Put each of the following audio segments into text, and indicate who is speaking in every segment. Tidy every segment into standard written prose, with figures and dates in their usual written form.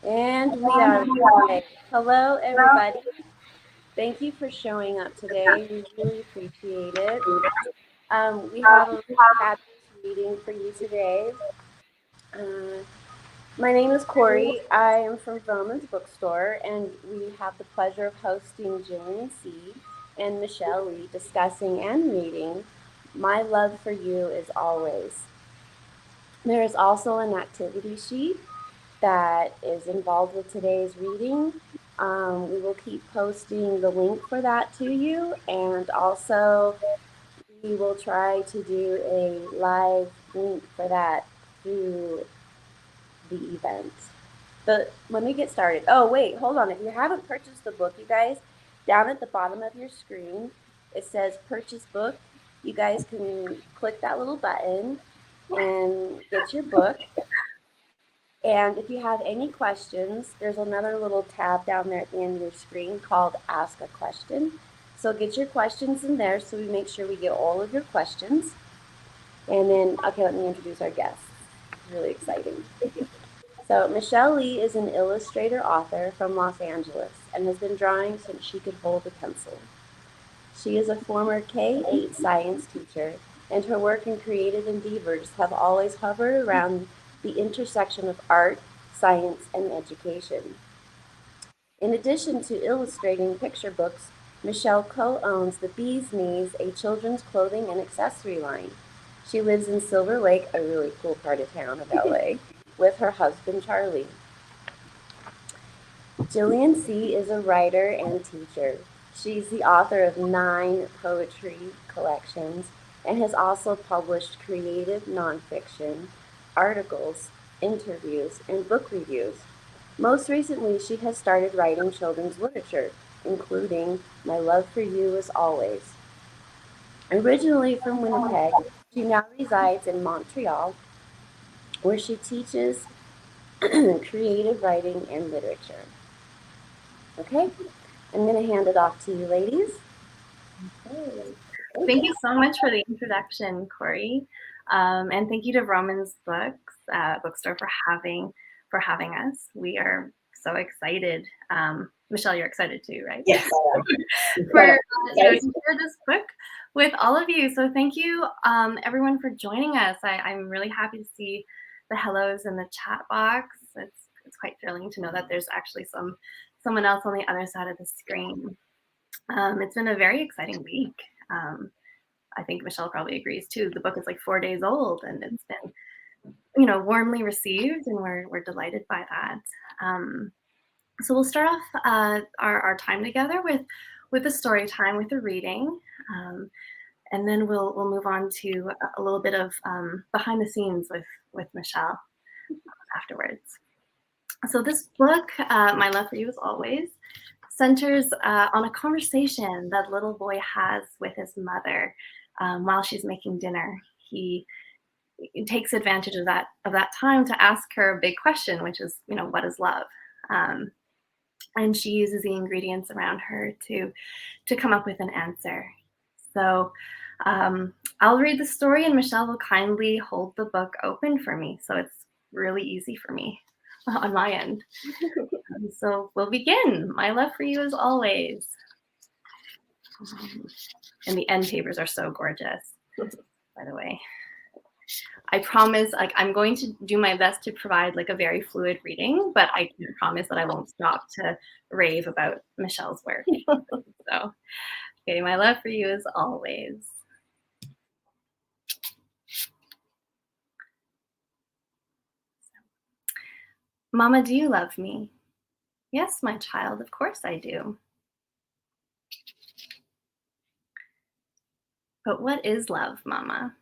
Speaker 1: And we are live. Hello, everybody. Thank you for showing up today. We really appreciate it. We have a fabulous reading for you today. Uh, my name is Corey. I am from Vroman's Bookstore, and we have the pleasure of hosting Gillian Sze and Michelle Lee discussing and reading My Love for You is Always. There is also an activity sheet that is involved with today's reading. We will keep posting the link for that to you, and also we will try to do a live link for that through the event. But let me get started. Oh, wait, hold on. If you haven't purchased the book, you guys, down at the bottom of your screen, it says purchase book. You guys can click that little button and get your book. And if you have any questions, there's another little tab down there at the end of your screen called Ask a Question. So get your questions in there so we make sure we get all of your questions. And then, okay, let me introduce our guests. It's really exciting. So Michelle Lee is an illustrator author from Los Angeles and has been drawing since she could hold a pencil. She is a former K-8 science teacher, and her work in creative endeavors have always hovered around the intersection of art, science, and education. In addition to illustrating picture books, Michelle co-owns the Bee's Knees, a children's clothing and accessory line. She lives in Silver Lake, a really cool part of town of LA, with her husband Charlie. Gillian Sze is a writer and teacher. She's the author of 9 poetry collections and has also published creative nonfiction, articles, interviews, and book reviews. Most recently, she has started writing children's literature, including My Love for You Is Always. Originally from Winnipeg, she now resides in Montreal, where she teaches creative writing and literature. Okay, I'm going to hand it off to you, ladies.
Speaker 2: Thank you so much for the introduction, Corey, and thank you to Vroman's Bookstore for having us. We are so excited. Michelle, you're excited too, right?
Speaker 1: Yes.
Speaker 2: To share this book with all of you. So thank you, everyone, for joining us. I'm really happy to see the hellos in the chat box. It's quite thrilling to know that there's actually someone else on the other side of the screen. It's been a very exciting week. I think Michelle probably agrees too. The book is like 4 days old, and it's been, warmly received, and we're delighted by that. So we'll start off our time together with a story time, with a reading, and then we'll move on to a little bit of behind the scenes with Michelle afterwards. So this book, My Love for You Is Always, centers on a conversation that little boy has with his mother while she's making dinner. He takes advantage of that time to ask her a big question, which is, what is love? And she uses the ingredients around her to come up with an answer. So I'll read the story, and Michelle will kindly hold the book open for me, so it's really easy for me on my end. So we'll begin. My love for you is always. And the end papers are so gorgeous, by the way. I promise, I'm going to do my best to provide a very fluid reading, but I can promise that I won't stop to rave about Michelle's work. So, okay, my love for you is always. Mama, do you love me? Yes, my child, of course I do. But what is love, Mama?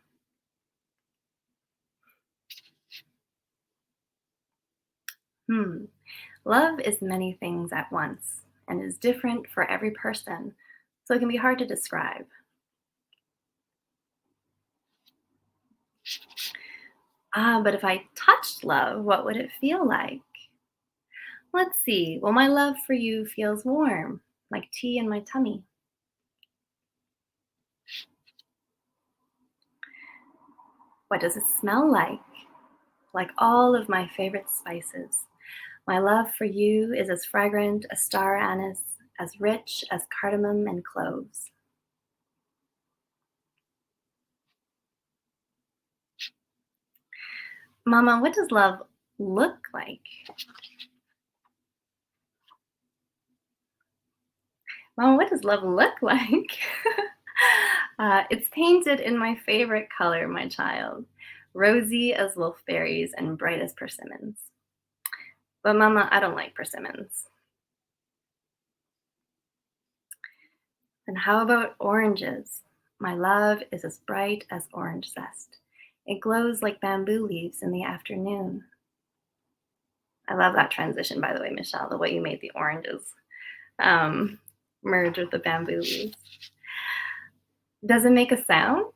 Speaker 2: Love is many things at once and is different for every person, so it can be hard to describe. But if I touched love, what would it feel like? Let's see. Well, my love for you feels warm, like tea in my tummy. What does it smell like? Like all of my favorite spices, My love for you is as fragrant as star anise, as rich as cardamom and cloves. Mama, what does love look like? Mama, what does love look like? It's painted in my favorite color, my child, rosy as wolfberries and bright as persimmons. But Mama, I don't like persimmons. And how about oranges? My love is as bright as orange zest. It glows like bamboo leaves in the afternoon. I love that transition, by the way, Michelle, the way you made the oranges merge with the bamboo leaves. Does it make a sound?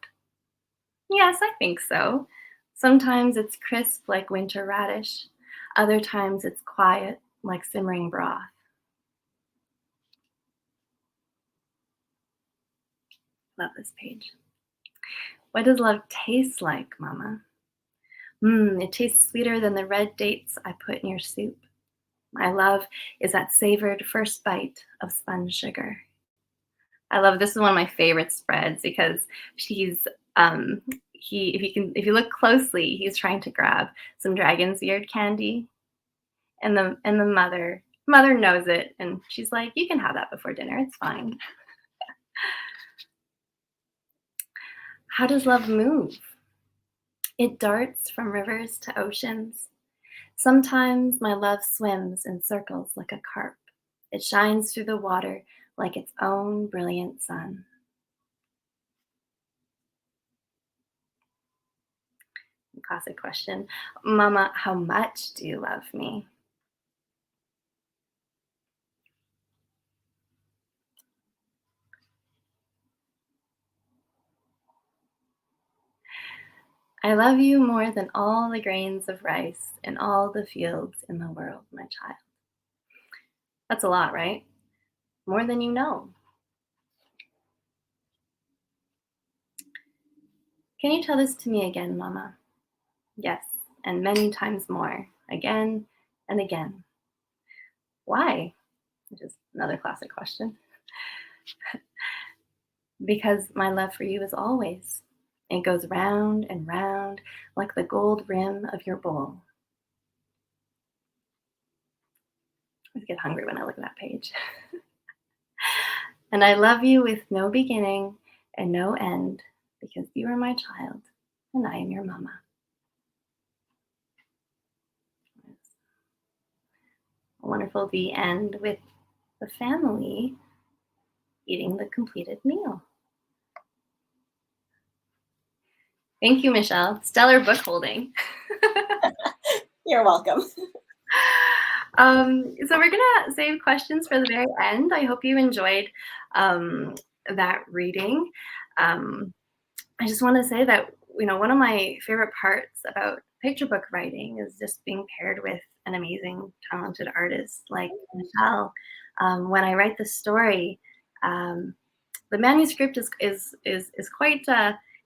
Speaker 2: Yes, I think so. Sometimes it's crisp like winter radish. Other times it's quiet like simmering broth. Love this page. What does love taste like, Mama? It tastes sweeter than the red dates I put in your soup. My love is that savored first bite of sponge sugar. I love this is one of my favorite spreads because he's if you look closely, he's trying to grab some dragon's beard candy, and the mother knows it, and she's like, "You can have that before dinner. It's fine." How does love move? It darts from rivers to oceans. Sometimes my love swims in circles like a carp. It shines through the water like its own brilliant sun. Classic question. Mama, how much do you love me? I love you more than all the grains of rice in all the fields in the world, my child. That's a lot, right? More than you know. Can you tell this to me again, Mama? Yes, and many times more, again and again. Why? Which is another classic question. Because my love for you is always. It goes round and round like the gold rim of your bowl. I get hungry when I look at that page. And I love you with no beginning and no end because you are my child and I am your mama. Wonderful the end with the family eating the completed meal. Thank you, Michelle. Stellar book holding.
Speaker 3: You're welcome.
Speaker 2: So we're gonna save questions for the very end. I hope you enjoyed that reading. I just want to say that one of my favorite parts about picture book writing is just being paired with an amazing, talented artist like Michelle. When I write the story, the manuscript is quite.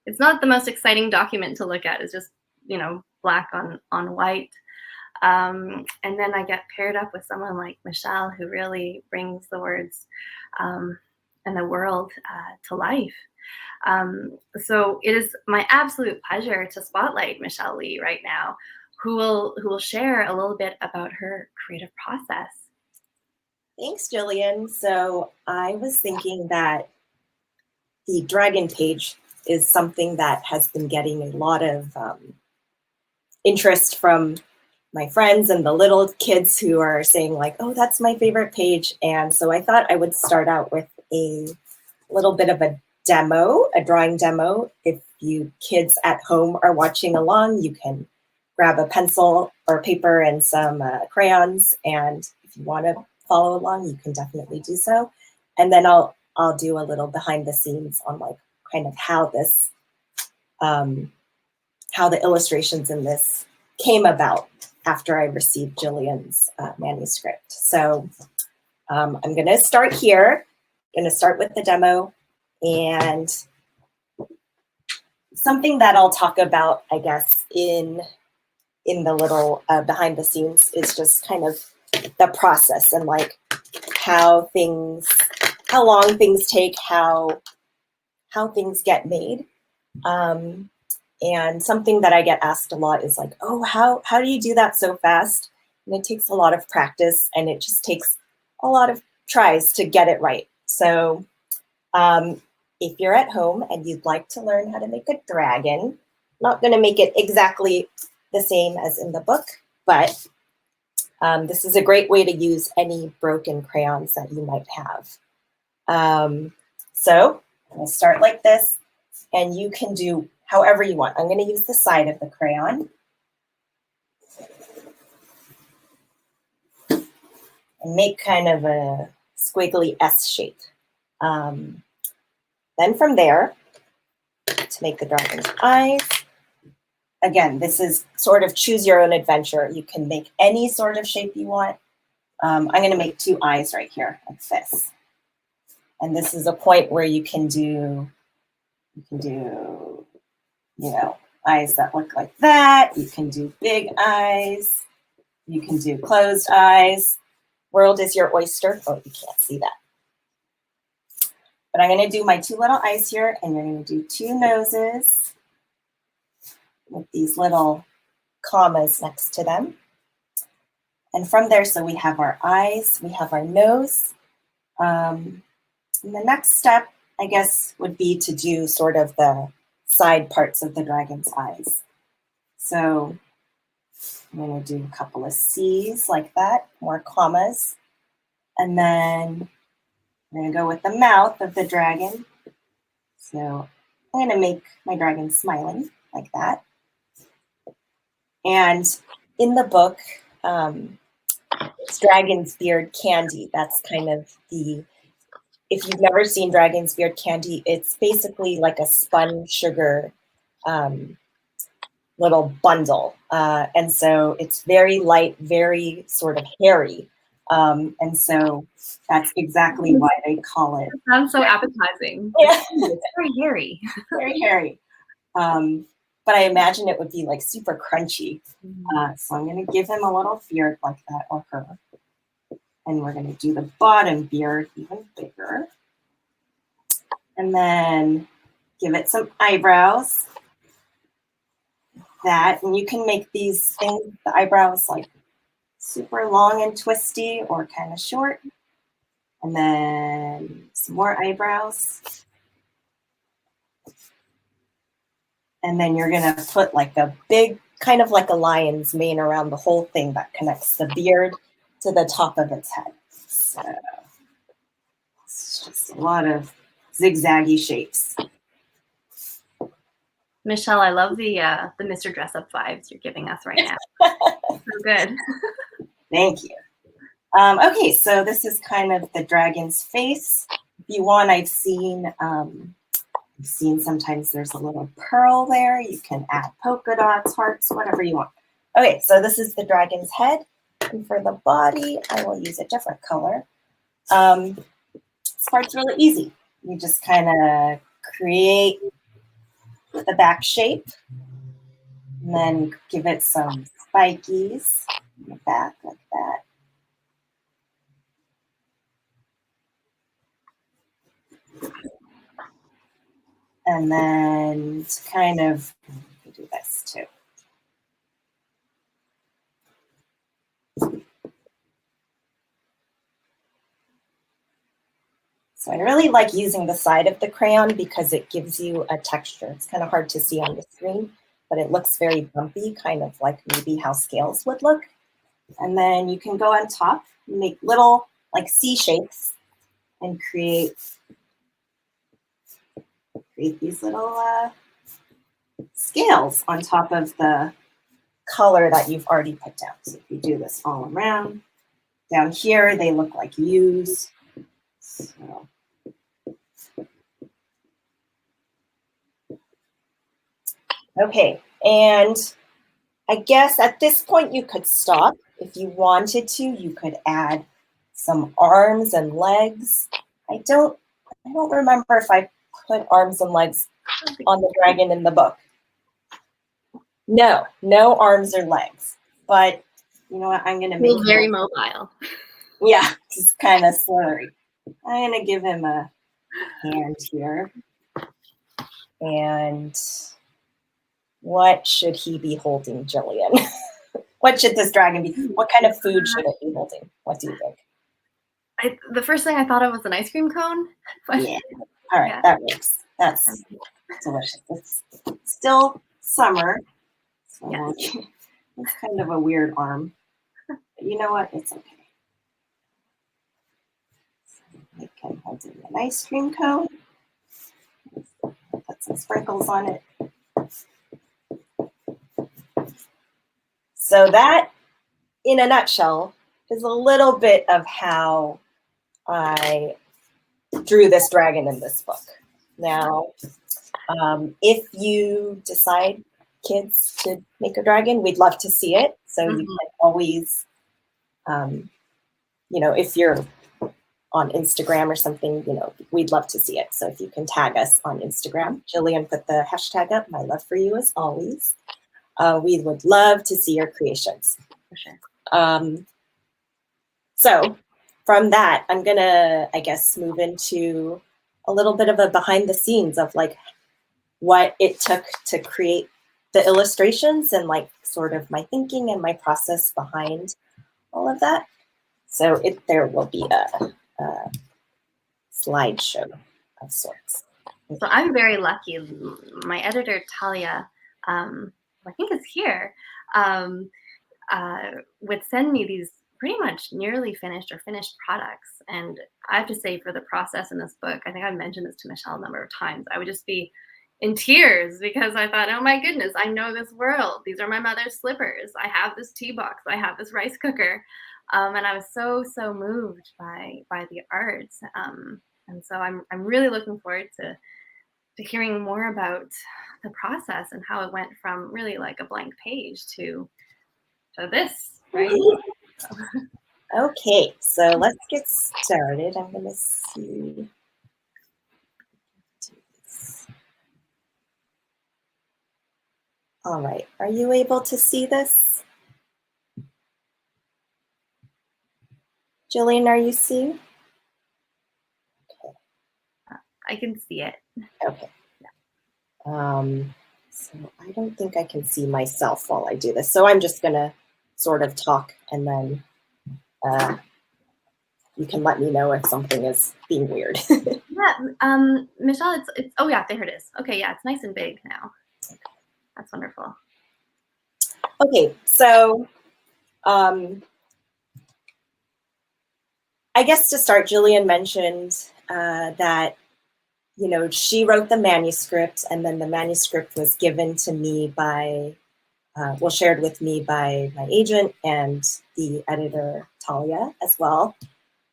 Speaker 2: It's not the most exciting document to look at. It's just black on white. And then I get paired up with someone like Michelle who really brings the words and the world to life. So it is my absolute pleasure to spotlight Michelle Lee right now, who will share a little bit about her creative process.
Speaker 3: Thanks, Gillian. So I was thinking that the dragon page is something that has been getting a lot of interest from my friends and the little kids who are saying like, oh, that's my favorite page. And so I thought I would start out with a little bit of a demo, a drawing demo. If you kids at home are watching along, you can grab a pencil or paper and some crayons. And if you want to follow along, you can definitely do so. And then I'll do a little behind the scenes on like kind of how this, how the illustrations in this came about after I received Gillian's manuscript. So I'm going to start here. I'm going to start with the demo, and something that I'll talk about, I guess, in the little behind the scenes is just kind of the process and like how long things take, how things get made. And something that I get asked a lot is like, oh, how do you do that so fast? And it takes a lot of practice, and it just takes a lot of tries to get it right. So if you're at home and you'd like to learn how to make a dragon, I'm not going to make it exactly the same as in the book, but this is a great way to use any broken crayons that you might have. So I'm going to start like this, and you can do however you want. I'm going to use the side of the crayon. And make kind of a squiggly S shape. Then from there, to make the dragon's eyes, again, this is sort of choose your own adventure. You can make any sort of shape you want. I'm going to make 2 eyes right here, like this. And this is a point where you can do, you know, eyes that look like that. You can do big eyes. You can do closed eyes. World is your oyster. Oh, you can't see that. But I'm going to do my 2 little eyes here, and you're going to do 2 noses with these little commas next to them. And from there, so we have our eyes, we have our nose. And the next step, I guess, would be to do sort of the side parts of the dragon's eyes. So I'm going to do a couple of C's like that, more commas. And then I'm going to go with the mouth of the dragon. So I'm going to make my dragon smiling like that. And in the book, it's Dragon's Beard candy. That's kind of the, if you've never seen Dragon's Beard candy, it's basically like a spun sugar little bundle. And so it's very light, very sort of hairy. And so that's exactly why they call it.
Speaker 2: It sounds so appetizing.
Speaker 3: Yeah.
Speaker 2: It's very hairy.
Speaker 3: Very hairy. But I imagine it would be like super crunchy. So I'm going to give him a little beard like that, or her. And we're going to do the bottom beard even bigger. And then give it some eyebrows. That, and you can make these things, the eyebrows, like super long and twisty or kind of short. And then some more eyebrows. And then you're going to put like a big, kind of like a lion's mane around the whole thing that connects the beard to the top of its head. So it's just a lot of zigzaggy shapes.
Speaker 2: Michelle, I love the Mr. Dress Up vibes you're giving us right now. So good.
Speaker 3: Thank you. Okay, so this is kind of the dragon's face. If you want, I've seen sometimes there's a little pearl there. You can add polka dots, hearts, whatever you want. Okay, so this is the dragon's head. And for the body, I will use a different color. This part's really easy. You just kind of create the back shape, and then give it some spikies in the back like that. And then to kind of do this too. So I really like using the side of the crayon because it gives you a texture. It's kind of hard to see on the screen, but it looks very bumpy, kind of like maybe how scales would look. And then you can go on top, make little like C shapes, and create these little scales on top of the color that you've already picked out. So if you do this all around, down here they look like U's. So. Okay, and I guess at this point you could stop. If you wanted to, you could add some arms and legs. I don't remember if I put arms and legs on the dragon in the book. No arms or legs. But You know what? I'm going to make
Speaker 2: He's
Speaker 3: him
Speaker 2: very mobile.
Speaker 3: Yeah, he's kind of slurry. I'm going to give him a hand here. And what should he be holding, Gillian? What should this dragon be? What kind of food should it be holding? What do you think?
Speaker 2: The first thing I thought of was an ice cream cone. But
Speaker 3: Yeah. All right,
Speaker 2: yeah.
Speaker 3: that works. That's delicious. It's still summer. So
Speaker 2: Yes.
Speaker 3: it's kind of a weird arm. But you know what? It's okay. So I can hold in an ice cream cone. Put some sprinkles on it. So that, in a nutshell, is a little bit of how I drew this dragon in this book. Now, if you decide, kids, to make a dragon, we'd love to see it. So you can always, you know, if you're on Instagram or something, you know, we'd love to see it. So if you can tag us on Instagram, Gillian put the hashtag up, my love for you as always. We would love to see your creations.
Speaker 2: For sure.
Speaker 3: So from that, I'm gonna, I guess, move into a little bit of a behind the scenes of like what it took to create the illustrations and like sort of my thinking and my process behind all of that. So there will be a slideshow of sorts.
Speaker 2: So I'm very lucky. My editor, Talia, who I think is here, would send me these pretty much nearly finished or finished products. And I have to say, for the process in this book, I think I've mentioned this to Michelle a number of times, I would just be in tears because I thought, oh my goodness, I know this world. These are my mother's slippers. I have this tea box. I have this rice cooker. And I was so moved by the art. And so I'm really looking forward to hearing more about the process and how it went from really like a blank page to this, right?
Speaker 3: Okay, so let's get started. I'm gonna see. All right, are you able to see this? Gillian, are you seeing?
Speaker 2: I can see it.
Speaker 3: Okay. So I don't think I can see myself while I do this. So I'm just gonna sort of talk and then you can let me know if something is being weird.
Speaker 2: Yeah, Michelle, it's oh yeah, there it is. Okay, yeah, it's nice and big now. That's wonderful.
Speaker 3: Okay, so I guess to start, Gillian mentioned that, you know, she wrote the manuscript and then the manuscript was given to me by, well, shared with me by my agent and the editor, Talia, as well.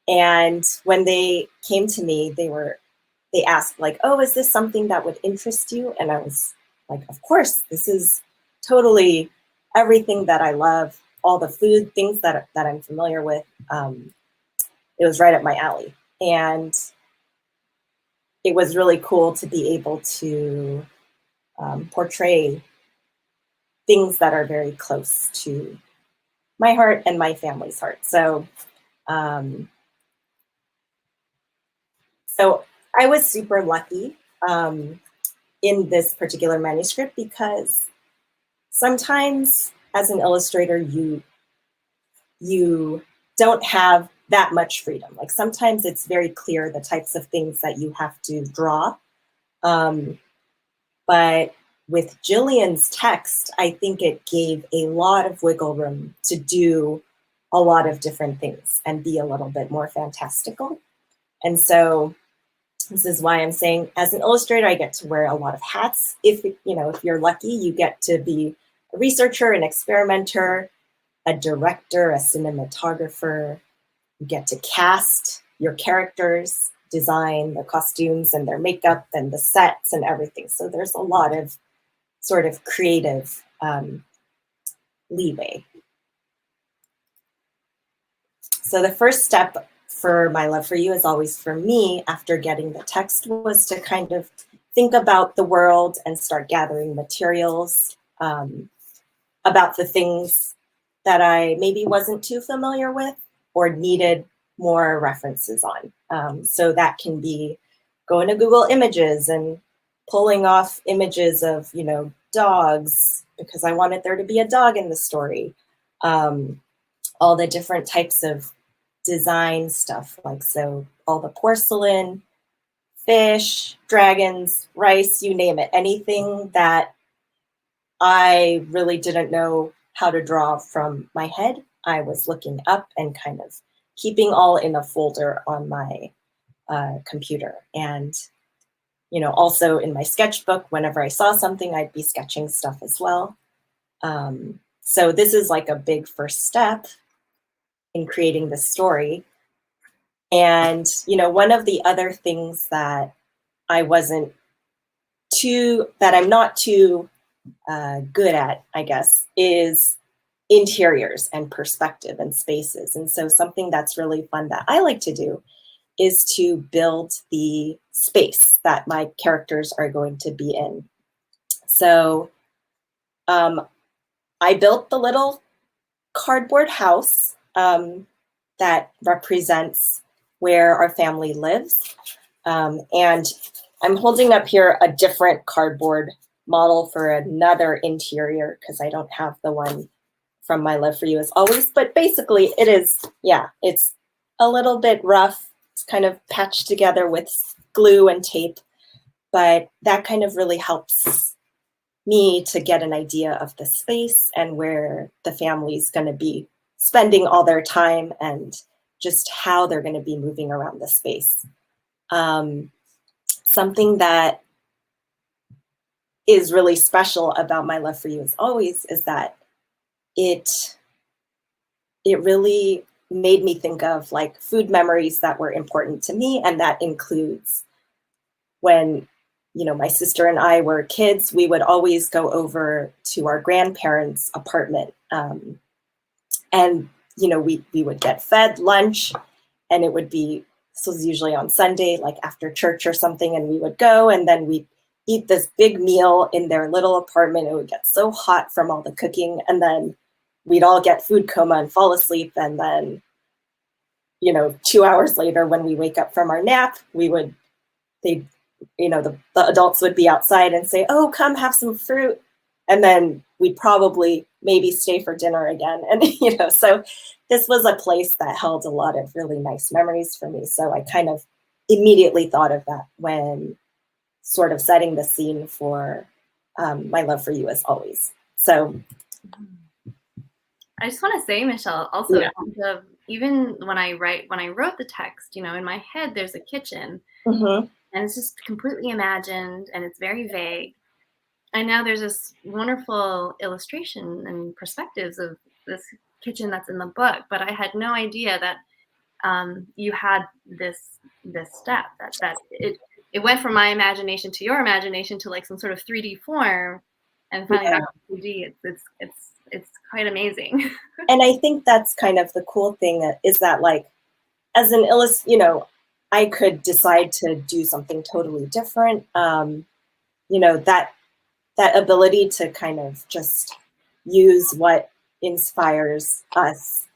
Speaker 3: And when they came to me, they asked like, oh, is this something that would interest you? And I was like, of course, this is totally everything that I love, all the food, things that I'm familiar with. It was right up my alley. And it was really cool to be able to portray things that are very close to my heart and my family's heart. So, so I was super lucky in this particular manuscript because sometimes as an illustrator, you don't have that much freedom. Like sometimes it's very clear the types of things that you have to draw. But with Gillian's text, I think it gave a lot of wiggle room to do a lot of different things and be a little bit more fantastical. And so this is why I'm saying, as an illustrator, I get to wear a lot of hats. If you're lucky, you get to be a researcher, an experimenter, a director, a cinematographer. You get to cast your characters, design the costumes and their makeup and the sets and everything. So there's a lot of sort of creative leeway. So the first step for my love for you, as always for me, after getting the text, was to kind of think about the world and start gathering materials about the things that I maybe wasn't too familiar with or needed more references on. So that can be going to Google Images and pulling off images of, you know, dogs, because I wanted there to be a dog in the story. All the different types of design stuff, like, so all the porcelain, fish, dragons, rice, you name it, anything that I really didn't know how to draw from my head, I was looking up and kind of keeping all in a folder on my computer. And, you know, also in my sketchbook, whenever I saw something, I'd be sketching stuff as well. So this is like a big first step in creating the story. And, you know, one of the other things that I'm not too good at, I guess, is interiors and perspective and spaces. And so something that's really fun that I like to do is to build the space that my characters are going to be in. So I built the little cardboard house that represents where our family lives. And I'm holding up here a different cardboard model for another interior because I don't have the one from My Love for You as Always. But basically it is, yeah, it's a little bit rough. It's kind of patched together with glue and tape, but that kind of really helps me to get an idea of the space and where the family's going to be spending all their time and just how they're going to be moving around the space. Something that is really special about My Love for You as Always is that it really made me think of like food memories that were important to me. And that includes when, you know, my sister and I were kids, we would always go over to our grandparents' apartment. And, you know, we would get fed lunch, and it would be, this was usually on Sunday, like after church or something, and we would go and then we'd eat this big meal in their little apartment. It would get so hot from all the cooking, and then we'd all get food coma and fall asleep. And then, you know, 2 hours later, when we wake up from our nap, the adults would be outside and say, "Oh, come have some fruit." And then we'd probably maybe stay for dinner again. And, you know, so this was a place that held a lot of really nice memories for me. So I kind of immediately thought of that when sort of setting the scene for My Love for You as Always. So
Speaker 2: I just want to say, Michelle, also in terms of even when I wrote the text, you know, in my head, there's a kitchen and it's just completely imagined and it's very vague. And now there's this wonderful illustration and perspectives of this kitchen that's in the book, but I had no idea that you had this step that it went from my imagination to your imagination to like some sort of 3D form, and finally back to 2D. It's quite amazing.
Speaker 3: And I think that's kind of the cool thing is that, like, as an you know, I could decide to do something totally different. You know, that ability to kind of just use what inspires us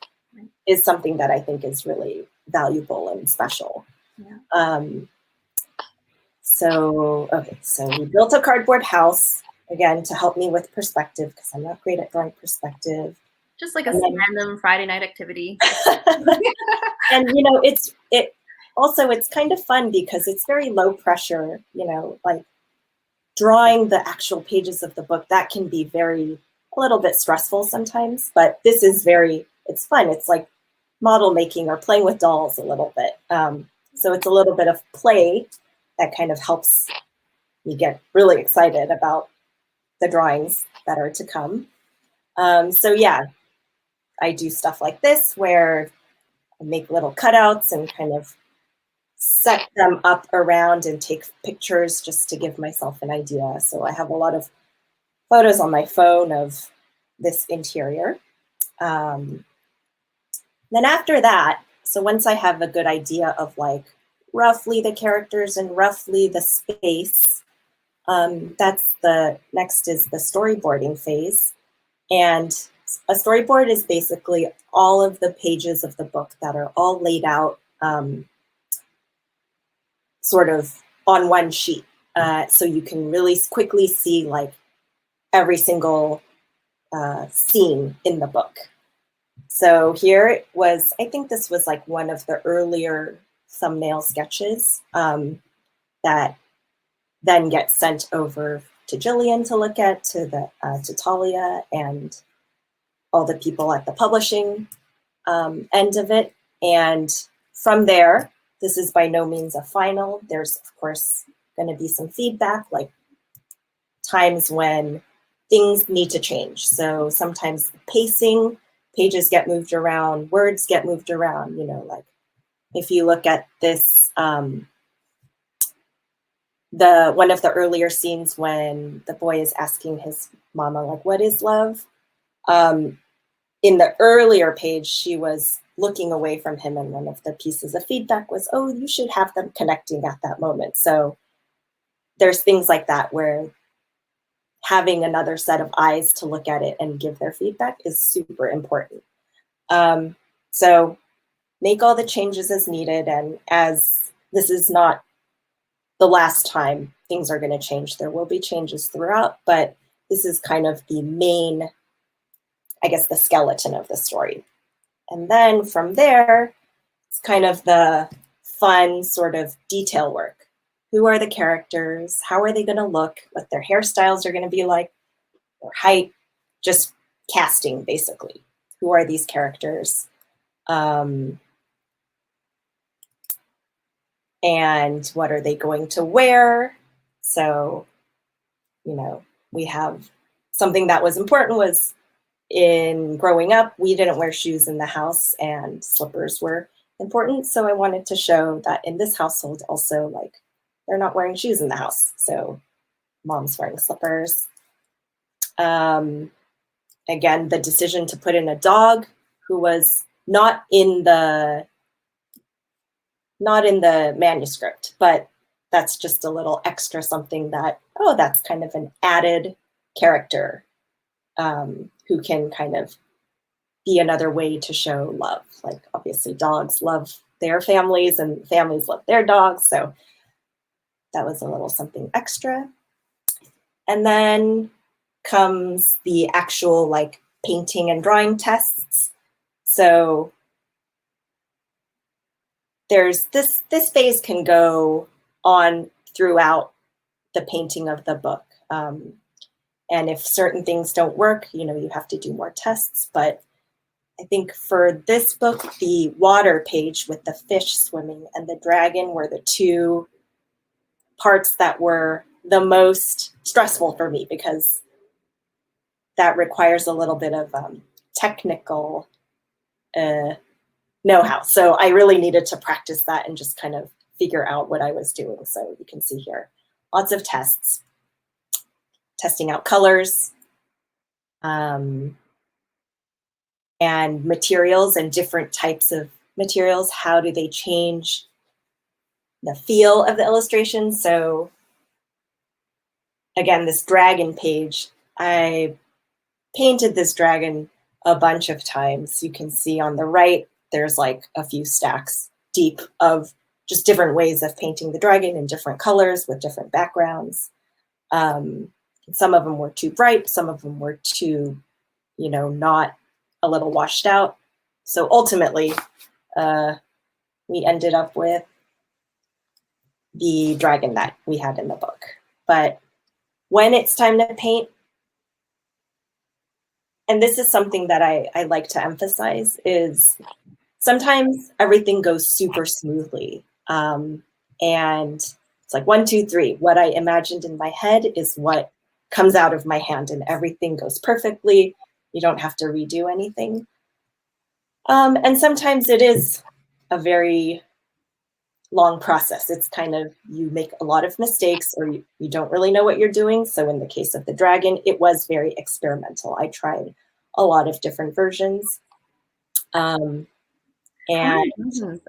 Speaker 3: is something that I think is really valuable and special. Yeah. So we built a cardboard house, again, to help me with perspective, because I'm not great at drawing perspective.
Speaker 2: Just like a random Friday night activity.
Speaker 3: And, you know, it's kind of fun because it's very low pressure, you know, like drawing the actual pages of the book, that can be a little bit stressful sometimes, but this is it's fun. It's like model making or playing with dolls a little bit. So it's a little bit of play that kind of helps me get really excited about the drawings that are to come. So yeah, I do stuff like this where I make little cutouts and kind of set them up around and take pictures just to give myself an idea. So I have a lot of photos on my phone of this interior. Then after that, so once I have a good idea of like roughly the characters and roughly the space, next is the storyboarding phase. And a storyboard is basically all of the pages of the book that are all laid out sort of on one sheet. So you can really quickly see like every single scene in the book. So here it was, I think this was like one of the earlier thumbnail sketches that then gets sent over to Gillian to look at, to Talia and all the people at the publishing end of it. And from there, this is by no means a final. There's, of course, going to be some feedback, like times when things need to change. So sometimes the pacing, pages get moved around, words get moved around, you know, like if you look at this, one of the earlier scenes when the boy is asking his mama, like, what is love? In the earlier page, she was looking away from him, and one of the pieces of feedback was, oh, you should have them connecting at that moment. So there's things like that where having another set of eyes to look at it and give their feedback is super important. So make all the changes as needed, and as this is not the last time things are going to change, there will be changes throughout, but this is kind of the main, I guess, the skeleton of the story. And then from there, it's kind of the fun sort of detail work. Who are the characters? How are they going to look? What their hairstyles are going to be like? Their height? Just casting, basically. Who are these characters? And what are they going to wear? So, you know, we have something that was important was in growing up, we didn't wear shoes in the house and slippers were important. So I wanted to show that in this household also, like, they're not wearing shoes in the house. So mom's wearing slippers. Again, the decision to put in a dog who was not in the manuscript, but that's just a little extra something that, oh, that's kind of an added character who can kind of be another way to show love. Like, obviously dogs love their families and families love their dogs. So that was a little something extra. And then comes the actual like painting and drawing tests. So there's this phase can go on throughout the painting of the book. And if certain things don't work, you know, you have to do more tests. But I think for this book, the water page with the fish swimming and the dragon were the two parts that were the most stressful for me, because that requires a little bit of technical know-how. So I really needed to practice that and just kind of figure out what I was doing. So you can see here, lots of tests, testing out colors, and materials and different types of materials. How do they change the feel of the illustration? So again, this dragon page, I painted this dragon a bunch of times. You can see on the right, there's like a few stacks deep of just different ways of painting the dragon in different colors with different backgrounds. Some of them were too bright, some of them were too, you know, not a little washed out. So ultimately, we ended up with the dragon that we had in the book. But when it's time to paint, and this is something that I like to emphasize, is sometimes everything goes super smoothly. And it's like 1, 2, 3. What I imagined in my head is what comes out of my hand, and everything goes perfectly. You don't have to redo anything. And sometimes it is a very long process. It's kind of, you make a lot of mistakes, or you don't really know what you're doing. So in the case of the dragon, it was very experimental. I tried a lot of different versions. And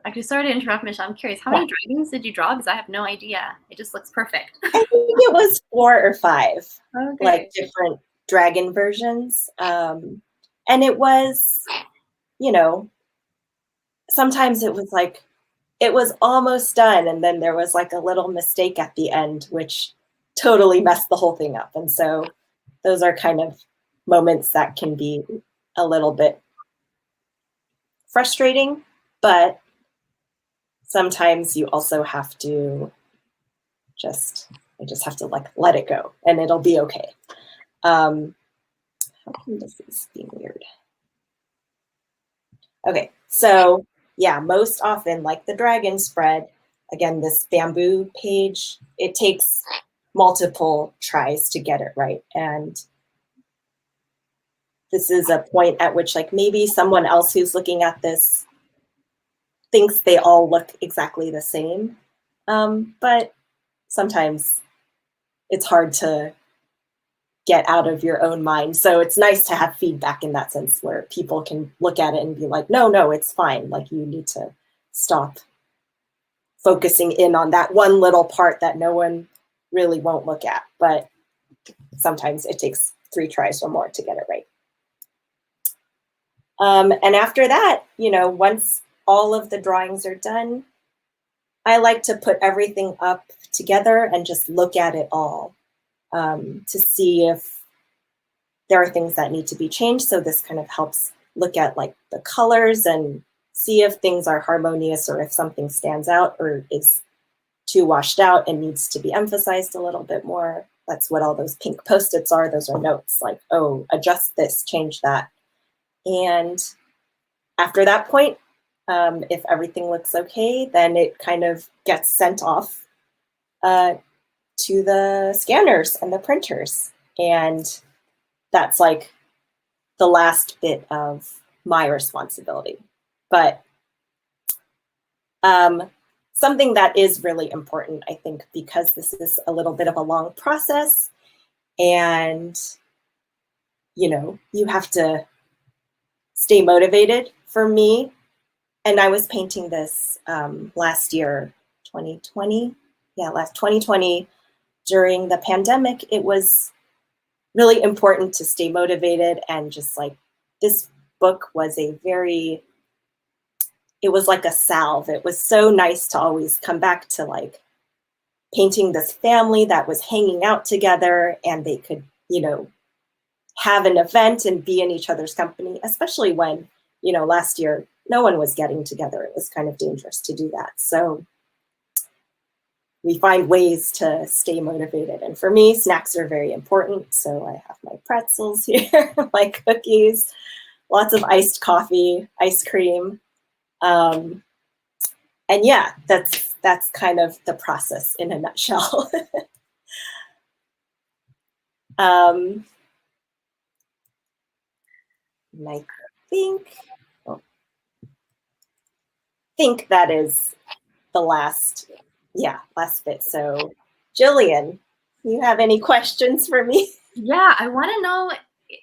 Speaker 2: actually, sorry to interrupt, Michelle. I'm curious, how many dragons did you draw? Because I have no idea. It just looks perfect.
Speaker 3: I think it was 4 or 5,
Speaker 2: Okay.
Speaker 3: like different dragon versions. And it was, you know, sometimes it was like, it was almost done, and then there was like a little mistake at the end, which totally messed the whole thing up. And so those are kind of moments that can be a little bit frustrating, but sometimes you also have to I just have to like let it go, and it'll be okay. How come this is being weird? Okay, so yeah, most often, like the dragon spread, again, this bamboo page, it takes multiple tries to get it right. And this is a point at which like maybe someone else who's looking at this thinks they all look exactly the same. But sometimes it's hard to get out of your own mind. So it's nice to have feedback in that sense where people can look at it and be like, no, it's fine. Like you need to stop focusing in on that one little part that no one really won't look at. But sometimes it takes 3 tries or more to get it right. And after that, you know, once all of the drawings are done, I like to put everything up together and just look at it all to see if there are things that need to be changed. So this kind of helps look at like the colors and see if things are harmonious or if something stands out or is too washed out and needs to be emphasized a little bit more. That's what all those pink Post-its are. Those are notes like, oh, adjust this, change that. And after that point, if everything looks okay, then it kind of gets sent off to the scanners and the printers. And that's like the last bit of my responsibility. But something that is really important, I think, because this is a little bit of a long process and, you know, you have to stay motivated. For me, and I was painting this last year, 2020. Yeah, last 2020 during the pandemic, it was really important to stay motivated and just like this book was it was like a salve. It was so nice to always come back to like painting this family that was hanging out together and they could, you know, have an event and be in each other's company, especially when, you know, last year, no one was getting together. It was kind of dangerous to do that. So we find ways to stay motivated. And for me, snacks are very important. So I have my pretzels here, my cookies, lots of iced coffee, ice cream. And yeah, that's kind of the process in a nutshell. I think that is the last bit. So Gillian, you have any questions for me?
Speaker 2: Yeah, I want to know,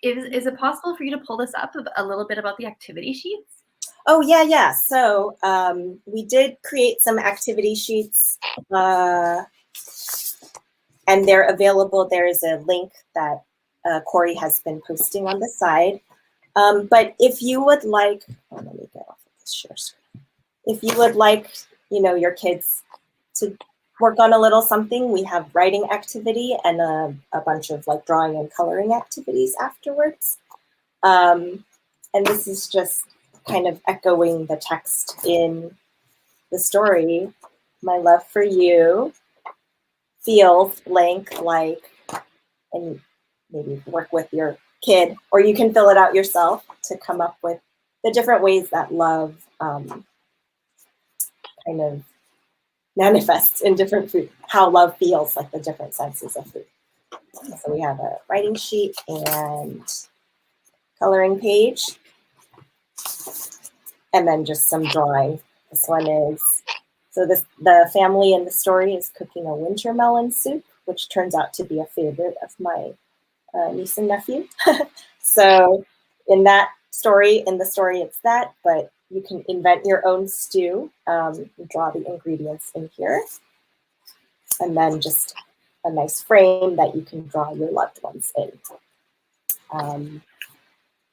Speaker 2: is it possible for you to pull this up a little bit about the activity sheets?
Speaker 3: Oh, yeah. So we did create some activity sheets and they're available. There is a link that Corey has been posting on the side. But if you would like, let me get off of this share screen. If you would like, you know, your kids to work on a little something, we have writing activity and a bunch of like drawing and coloring activities afterwards. And this is just kind of echoing the text in the story. My love for you feels blank like, and maybe work with your kid, or you can fill it out yourself to come up with the different ways that love kind of manifests in different food, how love feels, like the different senses of food. So we have a writing sheet and coloring page, and then just some drawing. This one is, so the family in the story is cooking a winter melon soup, which turns out to be a favorite of my niece and nephew. So in the story it's that, but you can invent your own stew. You draw the ingredients in here, and then just a nice frame that you can draw your loved ones in.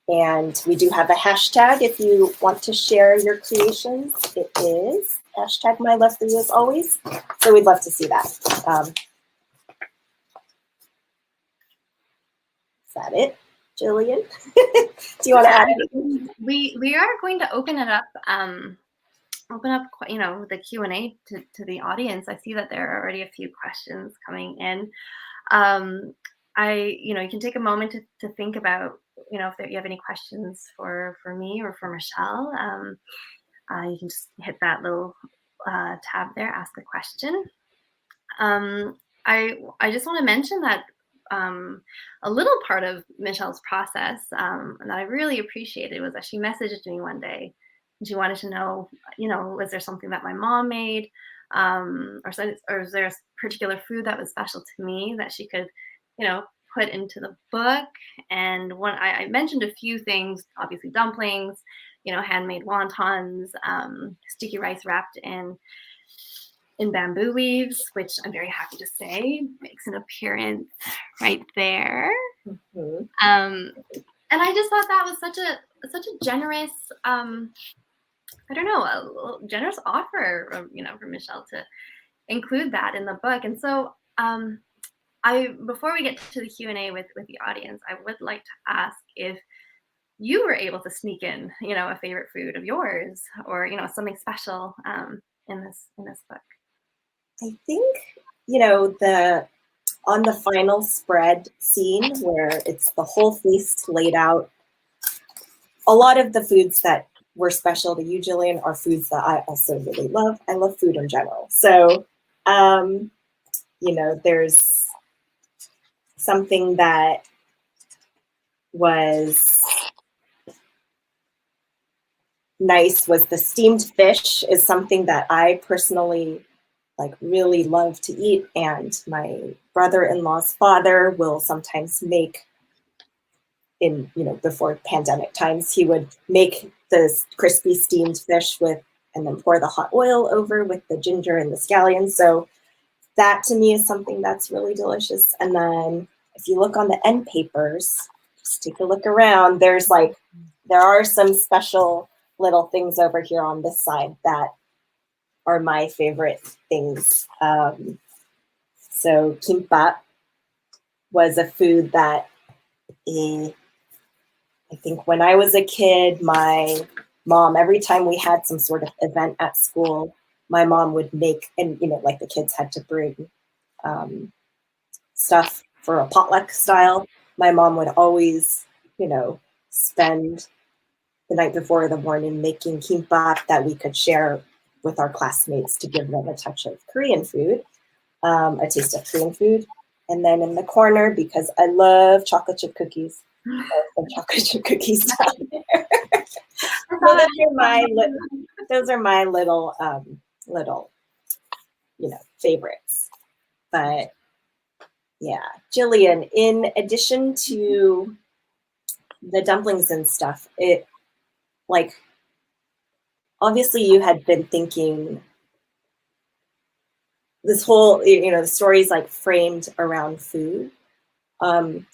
Speaker 3: And we do have a hashtag if you want to share your creations. It is hashtag my love for you as always. So we'd love to see that. Is that it, Gillian? Do you want to add anything?
Speaker 2: We are going to open it up. The Q&A to the audience. I see that there are already a few questions coming in. You can take a moment to think about, if you have any questions for me or for Michelle. You can just hit that little tab there, ask a question. I just want to mention that a little part of Michelle's process that I really appreciated was that she messaged me one day. She wanted to know, was there something that my mom made, or is there a particular food that was special to me that she could, put into the book? And when I mentioned a few things, obviously dumplings, handmade wontons, sticky rice wrapped in bamboo leaves, which I'm very happy to say makes an appearance right there.
Speaker 3: Mm-hmm.
Speaker 2: And I just thought that was such a generous, a generous offer, for Michelle to include that in the book. And so, before we get to the Q&A with the audience, I would like to ask if you were able to sneak in, a favorite food of yours, or something special in this book.
Speaker 3: I think, on the final spread scene where it's the whole feast laid out, a lot of the foods that were special to you, Gillian, are foods that I also really love. I love food in general. So, there's something that was nice was the steamed fish is something that I personally really love to eat, and my brother-in-law's father will sometimes make before pandemic times, he would make this crispy steamed fish and then pour the hot oil over with the ginger and the scallions. So that to me is something that's really delicious. And then if you look on the end papers, just take a look around, there are some special little things over here on this side that are my favorite things. So kimbap was a food that I think when I was a kid, my mom, every time we had some sort of event at school, my mom would make, and the kids had to bring stuff for a potluck style. My mom would always, spend the night before the morning making kimbap that we could share with our classmates to give them a touch of Korean food, a taste of Korean food. And then in the corner, because I love chocolate chip cookies, some chocolate chip cookies down there. Those are my little favorites. But yeah, Gillian, in addition to the dumplings and stuff, obviously you had been thinking this whole, the story's framed around food. Can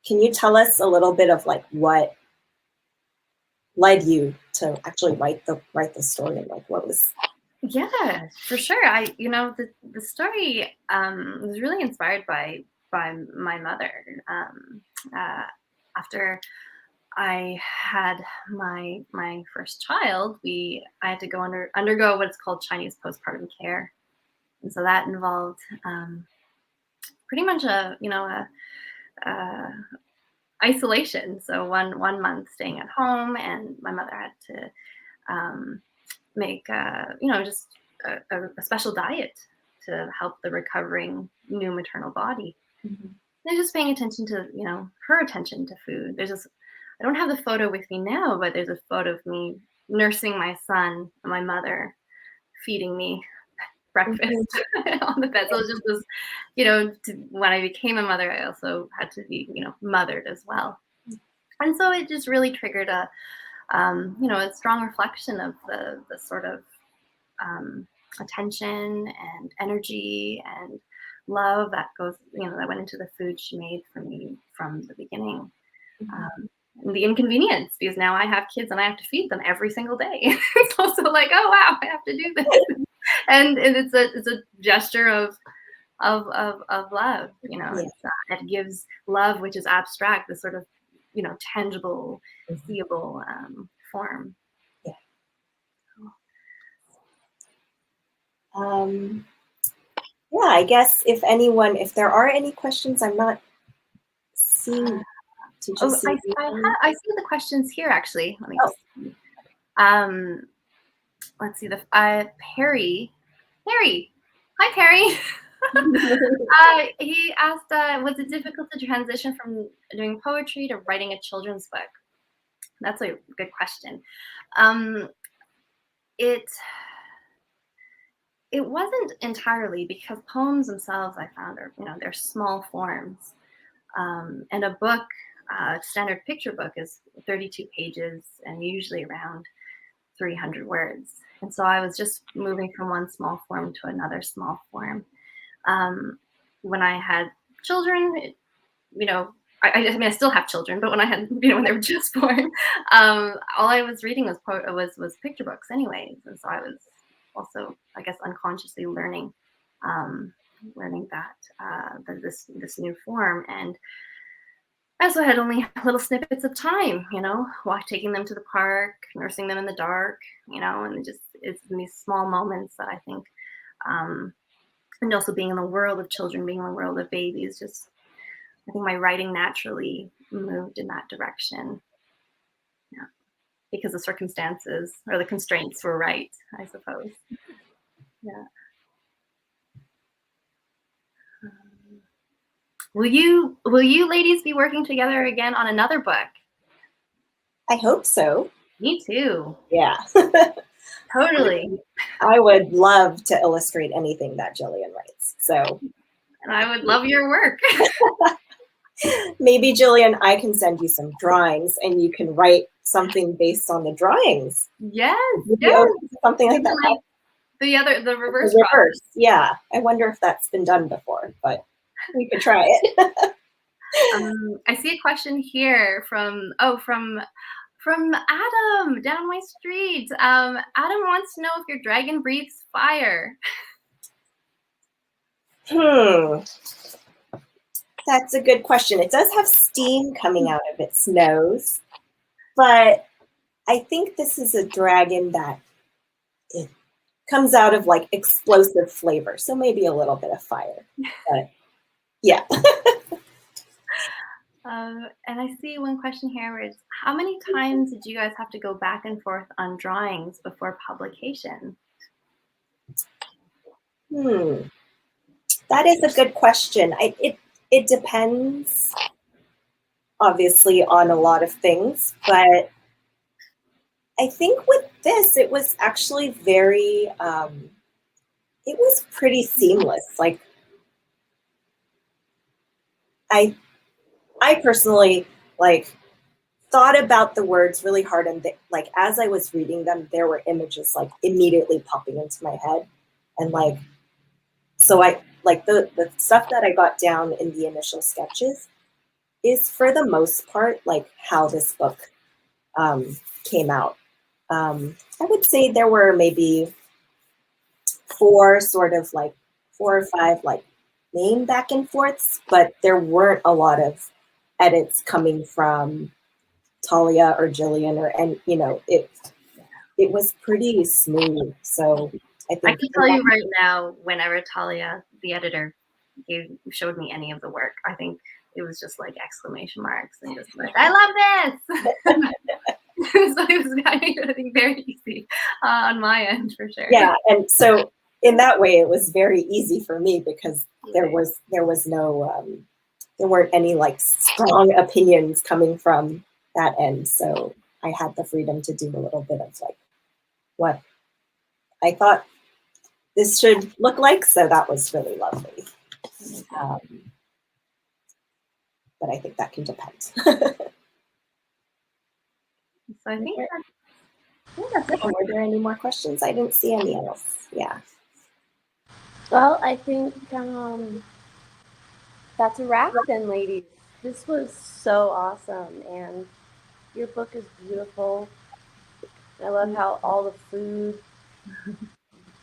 Speaker 3: you tell us a little bit of what led you to actually write the story, and what was?
Speaker 2: Yeah, for sure. The story was really inspired by my mother. After I had my first child, I had to go undergo what's called Chinese postpartum care, and so that involved pretty much a isolation. So one month staying at home, and my mother had to make just a special diet to help the recovering new maternal body.
Speaker 3: Mm-hmm.
Speaker 2: And just paying attention to her attention to food. I don't have the photo with me now, but there's a photo of me nursing my son and my mother feeding me breakfast on the bed. So it was just this, when I became a mother, I also had to be, mothered as well. And so it just really triggered a strong reflection of the sort of attention and energy and love that goes, that went into the food she made for me from the beginning. the inconvenience, because now I have kids and I have to feed them every single day. It's also like, oh wow, I have to do this, and it's a gesture of love. You know, it gives love, which is abstract, this sort of, you know, tangible, seeable form.
Speaker 3: Yeah. Yeah, I guess if there are any questions, I'm not seeing to just
Speaker 2: I see the questions here, actually. Let me see. Let's see, Perry. Hi, Perry. He asked, was it difficult to transition from doing poetry to writing a children's book? That's a good question. It wasn't entirely, because poems themselves, I found, are, you know, they're small forms. And a book, standard picture book, is 32 pages and usually around 300 words. And so I was just moving from one small form to another small form. When I had children, you know, I mean, I still have children, but when I had, you know, when they were just born, all I was reading was picture books anyways. And so I was also, I guess, unconsciously learning that this new form. And I also had only little snippets of time, you know, taking them to the park, nursing them in the dark, you know, and just, it's in these small moments that I think, and also being in the world of children, being in the world of babies, just, I think my writing naturally moved in that direction. Yeah, because the circumstances or the constraints were right, I suppose. Yeah. Will you ladies be working together again on another book?
Speaker 3: I hope so.
Speaker 2: Me too.
Speaker 3: Yeah.
Speaker 2: Totally.
Speaker 3: I would love to illustrate anything that Gillian writes. So.
Speaker 2: And I would love your work.
Speaker 3: Maybe, Gillian, I can send you some drawings and you can write something based on the drawings.
Speaker 2: Yes.
Speaker 3: Something like that.
Speaker 2: Like the reverse.
Speaker 3: Yeah. I wonder if that's been done before, but we could try it.
Speaker 2: I see a question here from Adam down my street. Adam wants to know if your dragon breathes fire.
Speaker 3: That's a good question. It does have steam coming out of its nose, but I think this is a dragon that it comes out of like explosive flavor, so maybe a little bit of fire. But yeah.
Speaker 2: And I see one question here where it's, how many times did you guys have to go back and forth on drawings before publication?
Speaker 3: That is a good question. It depends, obviously, on a lot of things, but I think with this, it was actually very, it was pretty seamless. Like, I personally, like, thought about the words really hard, and like, as I was reading them, there were images like immediately popping into my head. And like, so I, like the stuff that I got down in the initial sketches is for the most part, like how this book came out. I would say there were maybe 4 or 5 like main back and forths, but there weren't a lot of edits coming from Talia or Gillian, and you know, it was pretty smooth. So I think
Speaker 2: I can tell you right now, whenever Talia, the editor, showed me any of the work, I think it was just like exclamation marks and just like, I love this. So it was, I think, very easy on my end for sure.
Speaker 3: Yeah, and so in that way, it was very easy for me because there was no there weren't any like strong opinions coming from that end. So I had the freedom to do a little bit of like what I thought this should look like. So that was really lovely. But I think that can depend.
Speaker 2: So I think that's it.
Speaker 3: Were there any more questions? I didn't see any else. Yeah.
Speaker 1: Well, I think that's a wrap then, ladies. This was so awesome, and Your book is beautiful. I love how all the food,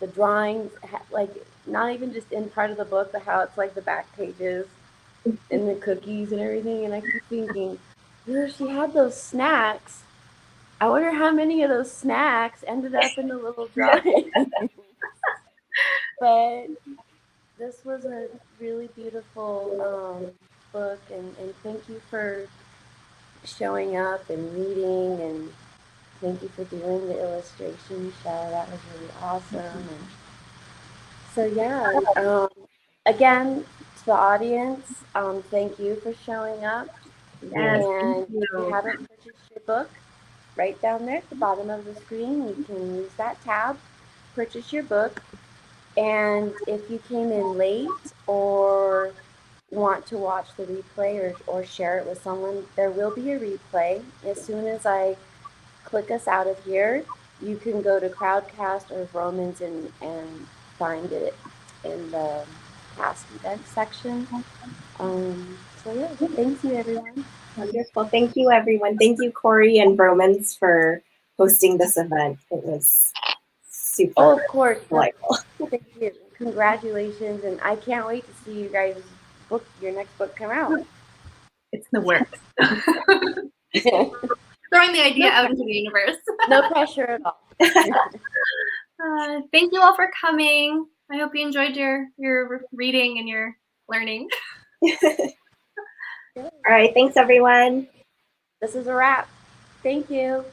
Speaker 1: the drawings, like not even just in part of the book, but how it's like the back pages and the cookies and everything. And I keep thinking, she had those snacks. I wonder how many of those snacks ended up in the little drawing. But this was a really beautiful book, and thank you for showing up and reading, and thank you for doing the illustration show. That was really awesome. And so yeah, again, to the audience, thank you for showing up.
Speaker 2: Yes,
Speaker 1: And if you haven't purchased your book, right down there at the bottom of the screen, you can use that tab, purchase your book. And if you came in late or want to watch the replay or share it with someone, there will be a replay. As soon as I click us out of here, you can go to Crowdcast or Vroman's and find it in the past events section. So yeah, thank you everyone.
Speaker 3: Wonderful. Thank you, everyone. Thank you, Corey and Bromans, for hosting this event. It was super
Speaker 1: Oh, of course.
Speaker 3: delightful.
Speaker 1: Thank you. Congratulations, and I can't wait to see you guys your next book come out.
Speaker 2: It's the works. Throwing the idea out into the universe.
Speaker 1: No pressure at all.
Speaker 2: Thank you all for coming. I hope you enjoyed your reading and your learning.
Speaker 3: All right. Thanks, everyone.
Speaker 1: This is a wrap. Thank you.